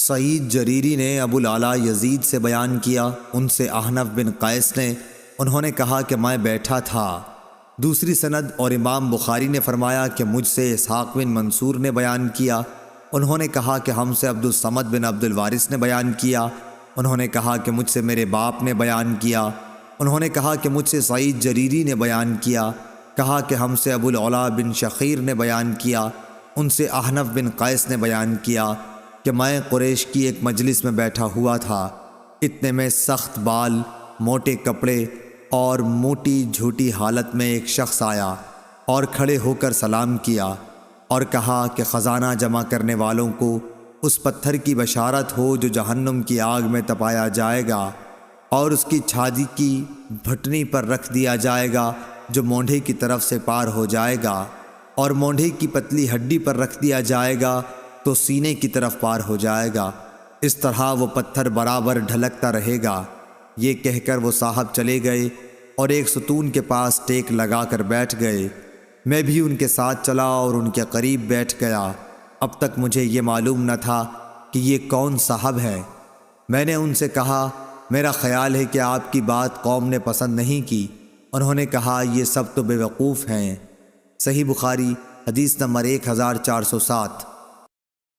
سعید جریری نے ابو الاعلیٰ یزید سے بیان کیا، ان سے احنف بن قیس نے، انہوں نے کہا کہ میں بیٹھا تھا۔ دوسری سند اور امام بخاری نے فرمایا کہ مجھ سے اسحاق بن منصور نے بیان کیا، انہوں نے کہا کہ ہم سے عبدالصمد بن عبد الوارث نے بیان کیا، انہوں نے کہا کہ مجھ سے میرے باپ نے بیان کیا، انہوں نے کہا کہ مجھ سے سعید جریری نے بیان کیا، کہا کہ ہم سے ابو الاعلیٰ بن شخیر نے بیان کیا، ان سے احنف بن قیس نے بیان کیا کہ میں قریش کی ایک مجلس میں بیٹھا ہوا تھا، اتنے میں سخت بال، موٹے کپڑے اور موٹی جھوٹی حالت میں ایک شخص آیا اور کھڑے ہو کر سلام کیا اور کہا کہ خزانہ جمع کرنے والوں کو اس پتھر کی بشارت ہو جو جہنم کی آگ میں تپایا جائے گا اور اس کی چھاتی کی بھٹنی پر رکھ دیا جائے گا جو مونڈھے کی طرف سے پار ہو جائے گا، اور مونڈھے کی پتلی ہڈی پر رکھ دیا جائے گا تو سینے کی طرف پار ہو جائے گا، اس طرح وہ پتھر برابر ڈھلکتا رہے گا۔ یہ کہہ کر وہ صاحب چلے گئے اور ایک ستون کے پاس ٹیک لگا کر بیٹھ گئے۔ میں بھی ان کے ساتھ چلا اور ان کے قریب بیٹھ گیا۔ اب تک مجھے یہ معلوم نہ تھا کہ یہ کون صاحب ہے۔ میں نے ان سے کہا میرا خیال ہے کہ آپ کی بات قوم نے پسند نہیں کی۔ انہوں نے کہا یہ سب تو بے وقوف ہیں۔ صحیح بخاری حدیث نمبر 1407۔